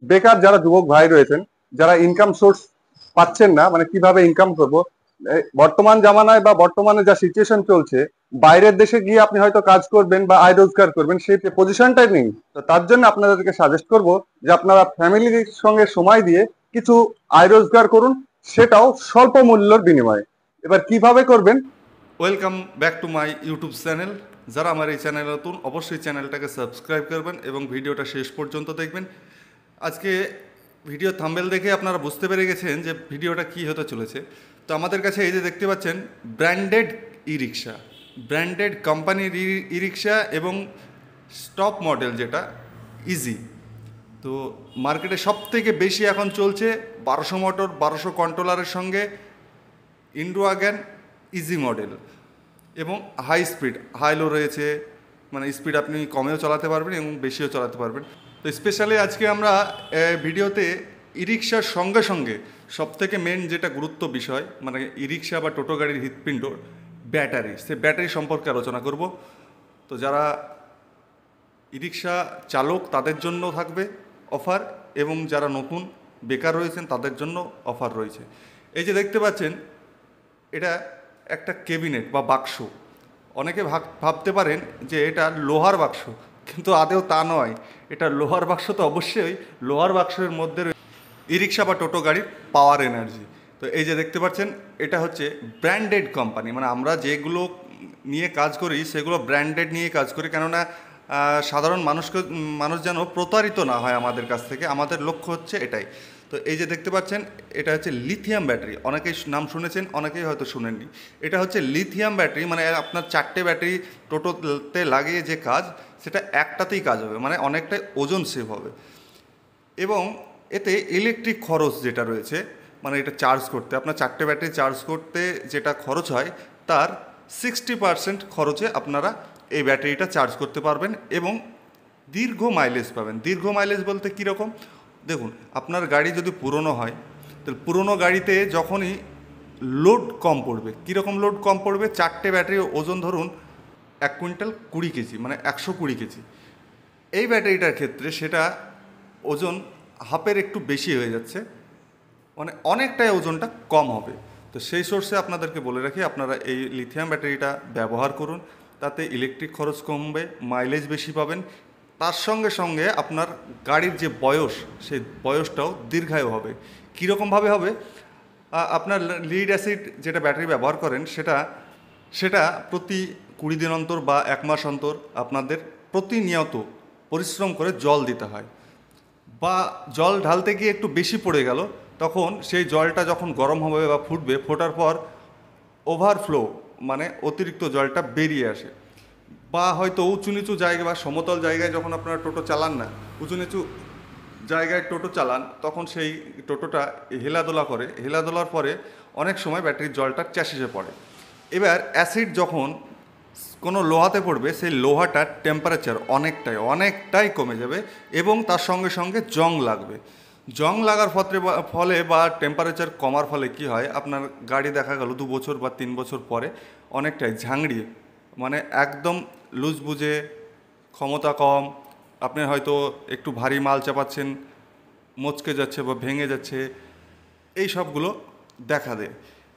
বেকার যারা যুবক ভাই রয়েছেন, যারা ইনকাম সোর্স পাচ্ছেন না, মানে কিভাবে ইনকাম করব, বর্তমান জামানায় বা বর্তমানে যা সিচুয়েশন চলছে, বাইরের দেশে গিয়ে আপনি হয়তো কাজ করবেন বা আয় রোজগার করবেন, সেই পজিশনটাই নেই। তো তার জন্য আপনাদেরকে সাজেস্ট করব যে আপনারা ফ্যামিলির সঙ্গে সময় দিয়ে কিছু আয় রোজগার করুন, সেটাও স্বল্প মূল্যের বিনিময়ে। এবার কিভাবে করবেন? Welcome back to my YouTube channel. যারা আমার এই চ্যানেল নতুন, অবশ্যই চ্যানেলটাকে সাবস্ক্রাইব করবেন এবং ভিডিওটা শেষ পর্যন্ত দেখবেন। আজকে ভিডিও থাম্বেল দেখে আপনারা বুঝতে পেরে গেছেন যে ভিডিওটা কী হতে চলেছে। তো আমাদের কাছে এই যে দেখতে পাচ্ছেন ব্র্যান্ডেড ই রিক্সা, ব্র্যান্ডেড কোম্পানির ই রিক্সা এবং স্টপ মডেল যেটা ইজি। তো মার্কেটে সব থেকে বেশি এখন চলছে 1200 মোটর 1200 কন্ট্রোলারের সঙ্গে ইন্ডোয়াগ্যান ইজি মডেল এবং হাই স্পিড, হাই লো রয়েছে, মানে স্পিড আপনি কমেও চালাতে পারবেন এবং বেশিও চালাতে পারবেন। তো স্পেশালি আজকে আমরা ভিডিওতে ই রিক্সার সঙ্গে সঙ্গে সবথেকে মেন যেটা গুরুত্ব বিষয়, মানে ই রিক্সা বা টোটো গাড়ির হৃৎপিণ্ড ব্যাটারি, সে ব্যাটারি সম্পর্কে আলোচনা করব। তো যারা ই রিক্সা চালক তাদের জন্য থাকবে অফার, এবং যারা নতুন বেকার রয়েছেন তাদের জন্য অফার রয়েছে। এই যে দেখতে পাচ্ছেন, এটা একটা ক্যাবিনেট বা বাক্স। অনেকে ভাবতে পারেন যে এটা লোহার বাক্স, কিন্তু আদেও তা নয়। এটা লোহার বাক্স তো অবশ্যই, লোহার বাক্সের মধ্যে ই রিক্সা বা টোটো গাড়ির পাওয়ার এনার্জি। তো এই যে দেখতে পাচ্ছেন, এটা হচ্ছে ব্র্যান্ডেড কোম্পানি, মানে আমরা যেগুলো নিয়ে কাজ করি সেগুলো ব্র্যান্ডেড নিয়ে কাজ করি, কেননা সাধারণ মানুষ যেন প্রতারিত না হয় আমাদের কাছ থেকে, আমাদের লক্ষ্য হচ্ছে এটাই। তো এই যে দেখতে পাচ্ছেন, এটা হচ্ছে লিথিয়াম ব্যাটারি। অনেকেই নাম শুনেছেন, অনেকেই হয়তো শুনেননি। এটা হচ্ছে লিথিয়াম ব্যাটারি, মানে আপনার 4টে ব্যাটারি টোটোতে লাগিয়ে যে কাজ, সেটা একটাতেই কাজ হবে, মানে অনেকটাই ওজন সেভ হবে। এবং এতে ইলেকট্রিক খরচ যেটা রয়েছে, মানে এটা চার্জ করতে, আপনার 4টে ব্যাটারি চার্জ করতে যেটা খরচ হয় তার 60% খরচে আপনারা এই ব্যাটারিটা চার্জ করতে পারবেন এবং দীর্ঘ মাইলেজ পাবেন। দীর্ঘ মাইলেজ বলতে কীরকম? দেখুন, আপনার গাড়ি যদি পুরনো হয়, তাহলে পুরনো গাড়িতে যখনই লোড কম পড়বে, কীরকম লোড কম পড়বে? 4টে ব্যাটারি ওজন ধরুন 1 কুইন্টাল 20 কেজি, মানে 120 কেজি। এই ব্যাটারিটার ক্ষেত্রে সেটা ওজন হাফের একটু বেশি হয়ে যাচ্ছে, মানে অনেকটাই ওজনটা কম হবে। তো সেই সোর্সে আপনাদেরকে বলে রাখি, আপনারা এই লিথিয়াম ব্যাটারিটা ব্যবহার করুন। তাতে ইলেকট্রিক খরচ কমবে, মাইলেজ বেশি পাবেন, তার সঙ্গে সঙ্গে আপনার গাড়ির যে বয়স, সেই বয়সটাও দীর্ঘায়ু হবে। কীরকমভাবে হবে? আপনার লিড অ্যাসিড যেটা ব্যাটারি ব্যবহার করেন, সেটা সেটা প্রতি 20 দিন অন্তর বা 1 মাস অন্তর আপনাদের প্রতিনিয়ত পরিশ্রম করে জল দিতে হয়। বা জল ঢালতে গিয়ে একটু বেশি পড়ে গেল, তখন সেই জলটা যখন গরম হবে বা ফুটবে, ফোটার পর ওভারফ্লো, মানে অতিরিক্ত জলটা বেরিয়ে আসে। বা হয়তো উঁচু নিচু জায়গা বা সমতল জায়গায় যখন আপনারা টোটো চালান না, উঁচু নিচু জায়গায় টোটো চালান, তখন সেই টোটোটা হেলাদোলা করে, হেলাদোলার পরে অনেক সময় ব্যাটারির জলটা চ্যাসিসে পড়ে। এবার অ্যাসিড যখন কোনো লোহাতে পড়বে, সেই লোহাটার টেম্পারেচার অনেকটাই কমে যাবে এবং তার সঙ্গে সঙ্গে জং লাগবে। জং লাগার ফলে বা টেম্পারেচার কমার ফলে কি হয়, আপনার গাড়ি দেখা গেল 2 বছর বা 3 বছর পরে অনেকটাই ঝাংড়িয়ে, মানে একদম লুজ বুঝে, ক্ষমতা কম, আপনি হয়তো একটু ভারী মাল চাপাচ্ছেন, মচকে যাচ্ছে বা ভেঙে যাচ্ছে, এই সবগুলো দেখা দেয়।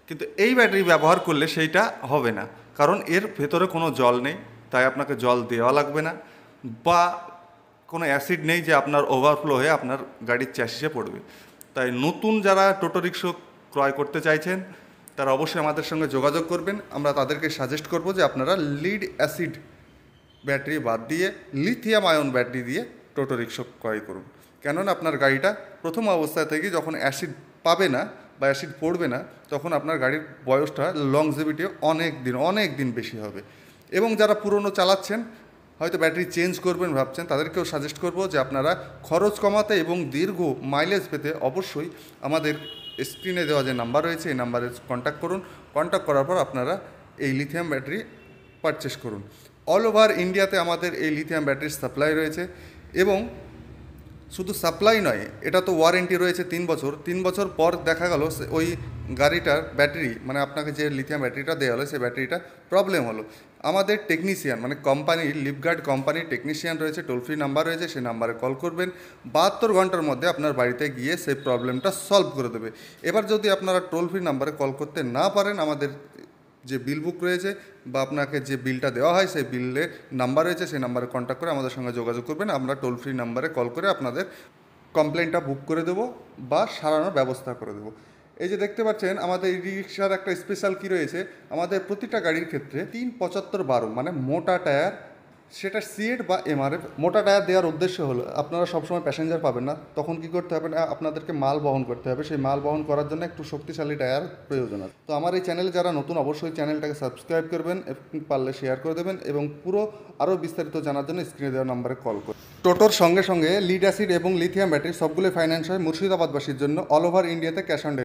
কিন্তু এই ব্যাটারি ব্যবহার করলে সেইটা হবে না, কারণ এর ভেতরে কোনো জল নেই, তাই আপনাকে জল দেওয়া লাগবে না, বা কোনো অ্যাসিড নেই যে আপনার ওভারফ্লো হয়ে আপনার গাড়ির চ্যাসিসে পড়বে। তাই নতুন যারা টোটো রিক্সা ক্রয় করতে চাইছেন, তারা অবশ্যই আমাদের সঙ্গে যোগাযোগ করবেন। আমরা তাদেরকে সাজেস্ট করব যে আপনারা লিড অ্যাসিড ব্যাটারি বাদ দিয়ে লিথিয়াম আয়ন ব্যাটারি দিয়ে টোটো রিক্সা ক্রয় করুন। কেননা আপনার গাড়িটা প্রথম অবস্থা থেকে যখন অ্যাসিড পাবে না বা অ্যাসিড পড়বে না, তখন আপনার গাড়ির বয়সটা, লংজিভিটি অনেক দিন বেশি হবে। এবং যারা পুরনো চালাচ্ছেন, হয়তো ব্যাটারি চেঞ্জ করবেন ভাবছেন, তাদেরকেও সাজেস্ট করব যে আপনারা খরচ কমাতে এবং দীর্ঘ মাইলেজ পেতে অবশ্যই আমাদের স্ক্রিনে দেওয়া যে নাম্বার রয়েছে, এই নাম্বারে কন্ট্যাক্ট করুন। কন্ট্যাক্ট করার পর আপনারা এই লিথিয়াম ব্যাটারি পারচেস করুন। অল ওভার ইন্ডিয়াতে আমাদের এই লিথিয়াম ব্যাটারির সাপ্লাই রয়েছে, এবং শুধু সাপ্লাই নয়, এটা তো ওয়ারেন্টি রয়েছে 3 বছর। 3 বছর পর দেখা গেল ওই গাড়িটার ব্যাটারি, মানে আপনাকে যে লিথিয়াম ব্যাটারিটা দেওয়া হলো, সেই ব্যাটারিটা প্রবলেম হলো, আমাদের টেকনিশিয়ান মানে কোম্পানির লিফগার্ড কোম্পানির টেকনিশিয়ান রয়েছে, টোল ফ্রি নাম্বার রয়েছে, সেই নাম্বারে কল করবেন। 72 ঘন্টার মধ্যে আপনার বাড়িতে গিয়ে সেই প্রবলেমটা সলভ করে দেবে। এবার যদি আপনারা টোল ফ্রি নাম্বারে কল করতে না পারেন, আমাদের যে বিল বুক রয়েছে বা আপনাকে যে বিলটা দেওয়া হয় সেই বিলের নাম্বার রয়েছে, সেই নাম্বারে কন্ট্যাক্ট করে আমাদের সঙ্গে যোগাযোগ করবেন। আমরা টোল ফ্রি নাম্বারে কল করে আপনাদের কমপ্লেনটা বুক করে দেবো বা সারানোর ব্যবস্থা করে দেবো। এই যে দেখতে পাচ্ছেন আমাদের ই রিক্সার একটা স্পেশাল কী রয়েছে, আমাদের প্রতিটা গাড়ির ক্ষেত্রে 375/12 মানে মোটা টায়ার, সেটা সিএড বা এমআরএফ। মোটা টায়ার দেওয়ার উদ্দেশ্য হলো আপনারা সবসময় প্যাসেঞ্জার পাবেন না, তখন কি করতে হবে না, আপনাদেরকে মাল বহন করতে হবে। সেই মাল বহন করার জন্য একটু শক্তিশালী টায়ার প্রয়োজন আছে। তো আমার এই চ্যানেলে যারা নতুন, অবশ্যই চ্যানেলটাকে সাবস্ক্রাইব করবেন এবং পারলে শেয়ার করে দেবেন, এবং পুরো আরও বিস্তারিত জানার জন্য স্ক্রিনে দেওয়া নাম্বারে কল করুন। টোটোর সঙ্গে সঙ্গে লিড অ্যাসিড এবং লিথিয়াম ব্যাটারি সবগুলো ফাইন্যান্স হয় মুর্শিদাবাদবাসীর জন্য, অল ওভার ইন্ডিয়াতে ক্যাশ অন ডেলিভারি।